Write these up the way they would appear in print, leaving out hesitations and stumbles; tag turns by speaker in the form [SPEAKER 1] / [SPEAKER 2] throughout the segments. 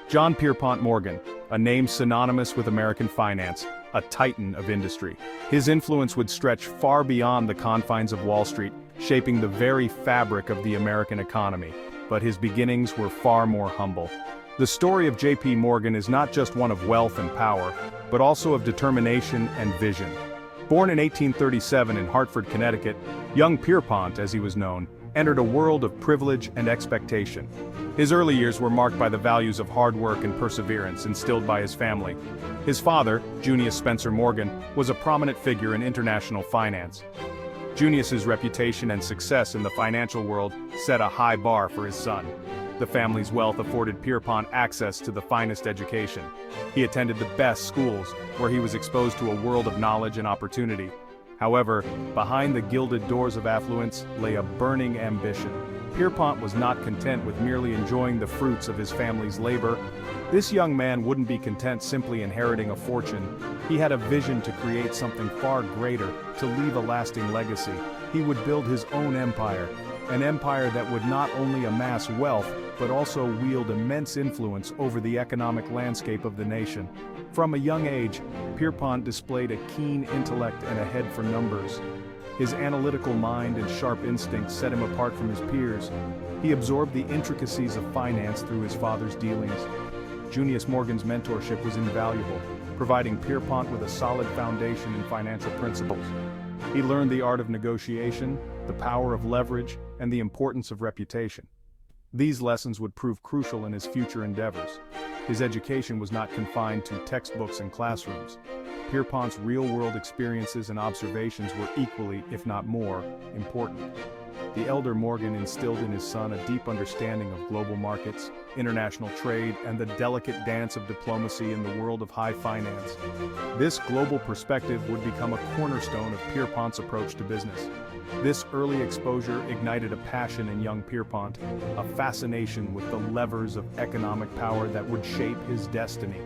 [SPEAKER 1] John Pierpont Morgan, a name synonymous with American finance, a titan of industry. His influence would stretch far beyond the confines of Wall Street, shaping the very fabric of the American economy. But his beginnings were far more humble. The story of J.P. Morgan is not just one of wealth and power, but also of determination and vision. Born in 1837 in Hartford, Connecticut, young Pierpont, as he was known, entered a world of privilege and expectation. His early years were marked by the values of hard work and perseverance instilled by his family. His father, Junius Spencer Morgan, was a prominent figure in international finance. Junius's reputation and success in the financial world set a high bar for his son. The family's wealth afforded Pierpont access to the finest education. He attended the best schools, where he was exposed to a world of knowledge and opportunity. However, behind the gilded doors of affluence lay a burning ambition. Pierpont was not content with merely enjoying the fruits of his family's labor. This young man wouldn't be content simply inheriting a fortune. He had a vision to create something far greater, to leave a lasting legacy. He would build his own empire, an empire that would not only amass wealth, but also wield immense influence over the economic landscape of the nation. From a young age, Pierpont displayed a keen intellect and a head for numbers. His analytical mind and sharp instincts set him apart from his peers. He absorbed the intricacies of finance through his father's dealings. Junius Morgan's mentorship was invaluable, providing Pierpont with a solid foundation in financial principles. He learned the art of negotiation, the power of leverage, and the importance of reputation. These lessons would prove crucial in his future endeavors. His education was not confined to textbooks and classrooms. Pierpont's real-world experiences and observations were equally, if not more, important. The elder Morgan instilled in his son a deep understanding of global markets, international trade, and the delicate dance of diplomacy in the world of high finance. This global perspective would become a cornerstone of Pierpont's approach to business. This early exposure ignited a passion in young Pierpont, a fascination with the levers of economic power that would shape his destiny.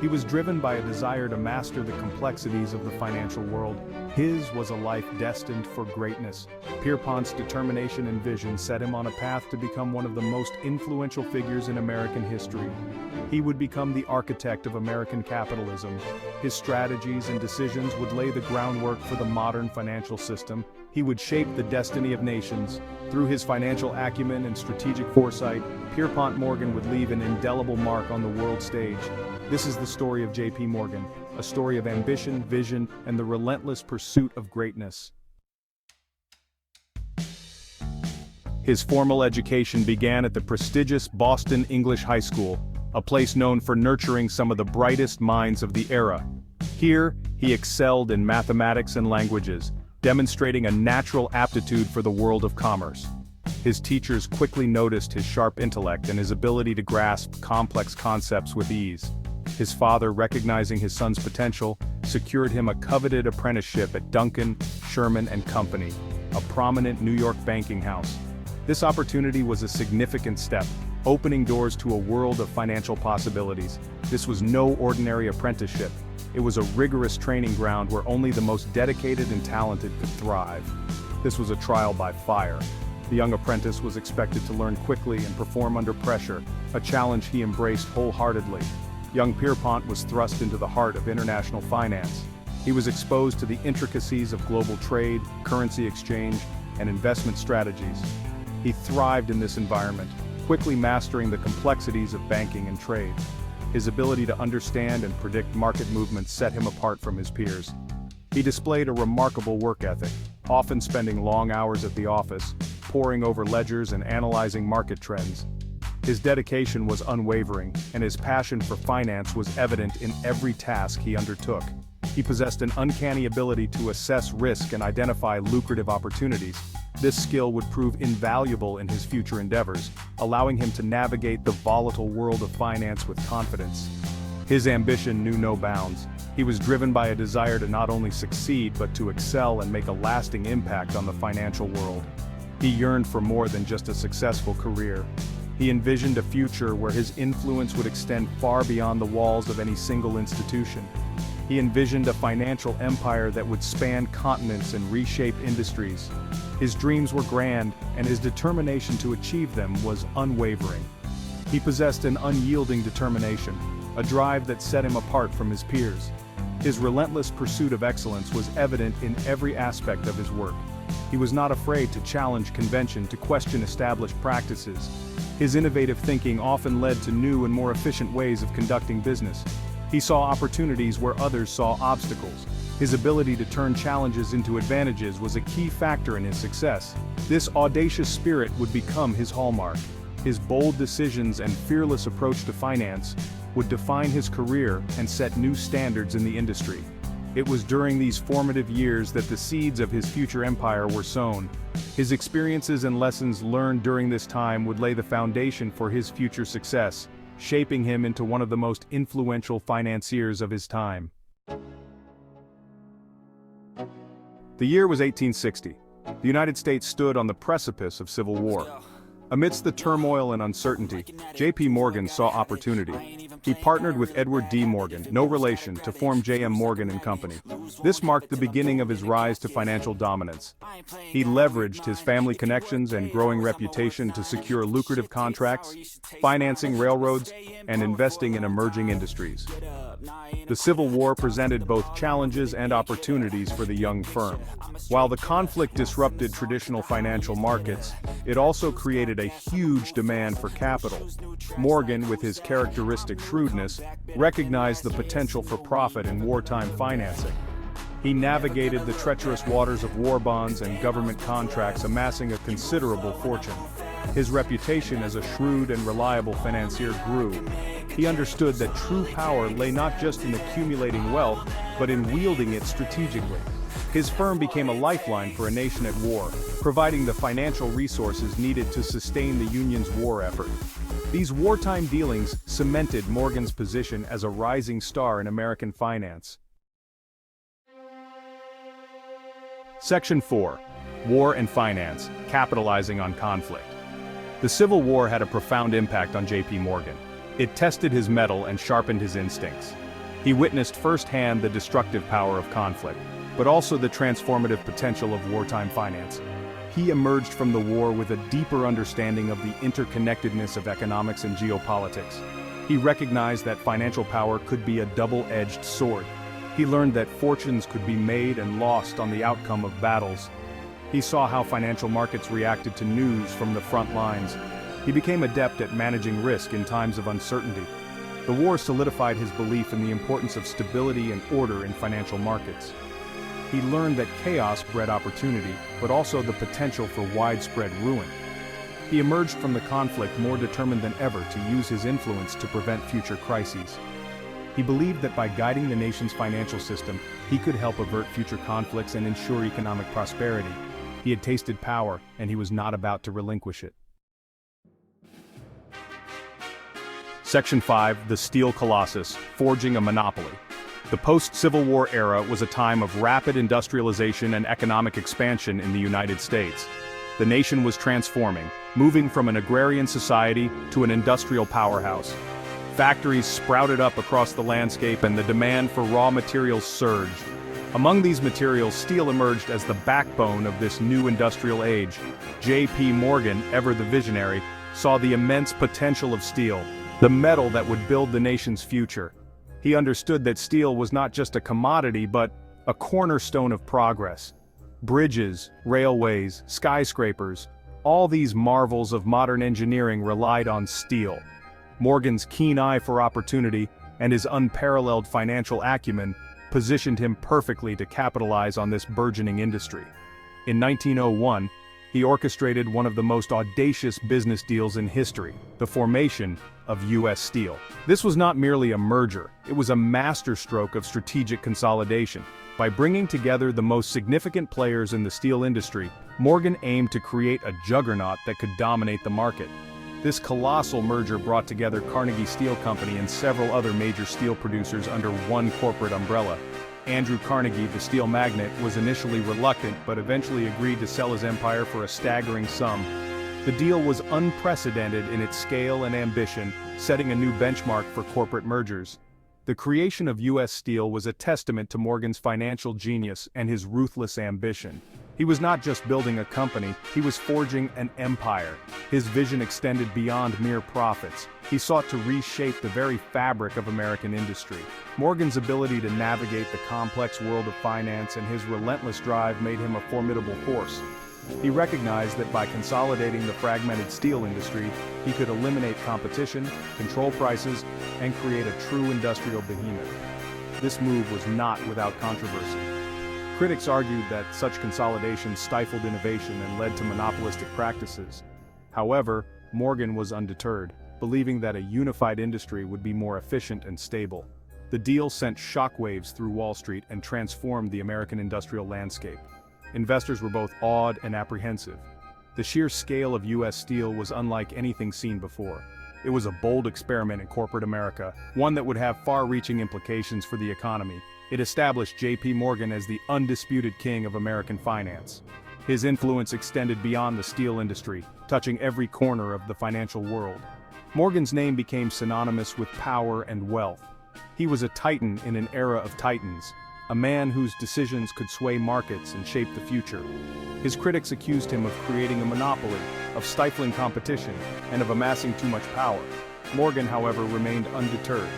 [SPEAKER 1] He was driven by a desire to master the complexities of the financial world. His was a life destined for greatness. Pierpont's determination and vision set him on a path to become one of the most influential figures in American history. He would become the architect of American capitalism. His strategies and decisions would lay the groundwork for the modern financial system. He would shape the destiny of nations. Through his financial acumen and strategic foresight, Pierpont Morgan would leave an indelible mark on the world stage. This is the story of J.P. Morgan, a story of ambition, vision, and the relentless pursuit of greatness. His formal education began at the prestigious Boston English High School, a place known for nurturing some of the brightest minds of the era. Here, he excelled in mathematics and languages, demonstrating a natural aptitude for the world of commerce. His teachers quickly noticed his sharp intellect and his ability to grasp complex concepts with ease. His father, recognizing his son's potential, secured him a coveted apprenticeship at Duncan, Sherman Company, a prominent New York banking house. This opportunity was a significant step, opening doors to a world of financial possibilities. This was no ordinary apprenticeship. It was a rigorous training ground where only the most dedicated and talented could thrive. This was a trial by fire. The young apprentice was expected to learn quickly and perform under pressure, a challenge he embraced wholeheartedly. Young Pierpont was thrust into the heart of international finance. He was exposed to the intricacies of global trade, currency exchange, and investment strategies. He thrived in this environment, quickly mastering the complexities of banking and trade. His ability to understand and predict market movements set him apart from his peers. He displayed a remarkable work ethic, often spending long hours at the office, poring over ledgers and analyzing market trends. His dedication was unwavering, and his passion for finance was evident in every task he undertook. He possessed an uncanny ability to assess risk and identify lucrative opportunities. This skill would prove invaluable in his future endeavors, allowing him to navigate the volatile world of finance with confidence. His ambition knew no bounds. He was driven by a desire to not only succeed but to excel and make a lasting impact on the financial world. He yearned for more than just a successful career. He envisioned a future where his influence would extend far beyond the walls of any single institution. He envisioned a financial empire that would span continents and reshape industries. His dreams were grand, and his determination to achieve them was unwavering. He possessed an unyielding determination, a drive that set him apart from his peers. His relentless pursuit of excellence was evident in every aspect of his work. He was not afraid to challenge convention, to question established practices. His innovative thinking often led to new and more efficient ways of conducting business. He saw opportunities where others saw obstacles. His ability to turn challenges into advantages was a key factor in his success. This audacious spirit would become his hallmark. His bold decisions and fearless approach to finance would define his career and set new standards in the industry. It was during these formative years that the seeds of his future empire were sown. His experiences and lessons learned during this time would lay the foundation for his future success, shaping him into one of the most influential financiers of his time. The year was 1860. The United States stood on the precipice of civil war. Amidst the turmoil and uncertainty, J.P. Morgan saw opportunity. He partnered with Edward D. Morgan, no relation, to form J.M. Morgan & Company. This marked the beginning of his rise to financial dominance. He leveraged his family connections and growing reputation to secure lucrative contracts, financing railroads, and investing in emerging industries. The Civil War presented both challenges and opportunities for the young firm. While the conflict disrupted traditional financial markets, it also created a huge demand for capital. Morgan, with his characteristic shrewdness, recognized the potential for profit in wartime financing. He navigated the treacherous waters of war bonds and government contracts, amassing a considerable fortune. His reputation as a shrewd and reliable financier grew. He understood that true power lay not just in accumulating wealth, but in wielding it strategically. His firm became a lifeline for a nation at war, providing the financial resources needed to sustain the Union's war effort. These wartime dealings cemented Morgan's position as a rising star in American finance. Section 4. War and Finance, Capitalizing on Conflict. The Civil War had a profound impact on J.P. Morgan. It tested his mettle and sharpened his instincts. He witnessed firsthand the destructive power of conflict, but also the transformative potential of wartime finance. He emerged from the war with a deeper understanding of the interconnectedness of economics and geopolitics. He recognized that financial power could be a double-edged sword. He learned that fortunes could be made and lost on the outcome of battles. He saw how financial markets reacted to news from the front lines. He became adept at managing risk in times of uncertainty. The war solidified his belief in the importance of stability and order in financial markets. He learned that chaos bred opportunity, but also the potential for widespread ruin. He emerged from the conflict more determined than ever to use his influence to prevent future crises. He believed that by guiding the nation's financial system, he could help avert future conflicts and ensure economic prosperity. He had tasted power, and he was not about to relinquish it. Section 5. The Steel Colossus, Forging a Monopoly. The post-Civil War era was a time of rapid industrialization and economic expansion in the United States. The nation was transforming, moving from an agrarian society to an industrial powerhouse. Factories sprouted up across the landscape and the demand for raw materials surged. Among these materials, steel emerged as the backbone of this new industrial age. J.P. Morgan, ever the visionary, saw the immense potential of steel, the metal that would build the nation's future. He understood that steel was not just a commodity but a cornerstone of progress. Bridges, railways, skyscrapers, all these marvels of modern engineering relied on steel. Morgan's keen eye for opportunity and his unparalleled financial acumen positioned him perfectly to capitalize on this burgeoning industry. In 1901, he orchestrated one of the most audacious business deals in history, the formation of U.S. Steel. This was not merely a merger, it was a masterstroke of strategic consolidation. By bringing together the most significant players in the steel industry, Morgan aimed to create a juggernaut that could dominate the market. This colossal merger brought together Carnegie Steel Company and several other major steel producers under one corporate umbrella. Andrew Carnegie, the steel magnate, was initially reluctant but eventually agreed to sell his empire for a staggering sum. The deal was unprecedented in its scale and ambition, setting a new benchmark for corporate mergers. The creation of U.S. Steel was a testament to Morgan's financial genius and his ruthless ambition. He was not just building a company, he was forging an empire. His vision extended beyond mere profits. He sought to reshape the very fabric of American industry. Morgan's ability to navigate the complex world of finance and his relentless drive made him a formidable force. He recognized that by consolidating the fragmented steel industry, he could eliminate competition, control prices, and create a true industrial behemoth. This move was not without controversy. Critics argued that such consolidation stifled innovation and led to monopolistic practices. However, Morgan was undeterred, believing that a unified industry would be more efficient and stable. The deal sent shockwaves through Wall Street and transformed the American industrial landscape. Investors were both awed and apprehensive. The sheer scale of U.S. Steel was unlike anything seen before. It was a bold experiment in corporate America, one that would have far-reaching implications for the economy. It established J.P. Morgan as the undisputed king of American finance. His influence extended beyond the steel industry, touching every corner of the financial world. Morgan's name became synonymous with power and wealth. He was a titan in an era of titans, a man whose decisions could sway markets and shape the future. His critics accused him of creating a monopoly, of stifling competition, and of amassing too much power. Morgan, however, remained undeterred.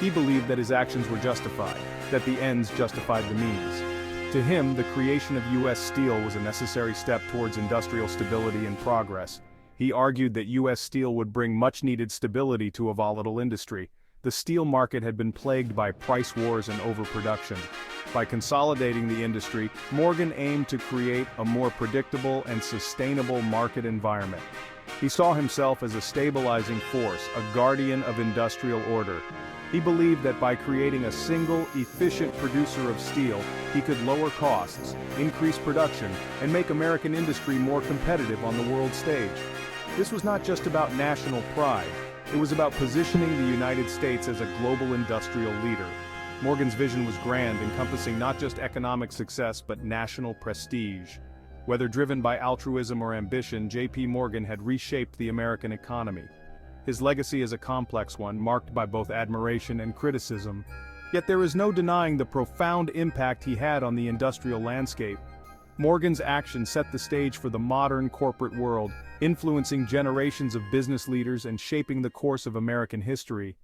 [SPEAKER 1] He believed that his actions were justified, that the ends justified the means. To him, the creation of U.S. Steel was a necessary step towards industrial stability and progress. He argued that U.S. Steel would bring much-needed stability to a volatile industry. The steel market had been plagued by price wars and overproduction. By consolidating the industry, Morgan aimed to create a more predictable and sustainable market environment. He saw himself as a stabilizing force, a guardian of industrial order. He believed that by creating a single, efficient producer of steel, he could lower costs, increase production, and make American industry more competitive on the world stage. This was not just about national pride. It was about positioning the United States as a global industrial leader. Morgan's vision was grand, encompassing not just economic success but national prestige. Whether driven by altruism or ambition, J.P. Morgan had reshaped the American economy. His legacy is a complex one, marked by both admiration and criticism. Yet there is no denying the profound impact he had on the industrial landscape. Morgan's actions set the stage for the modern corporate world, influencing generations of business leaders and shaping the course of American history.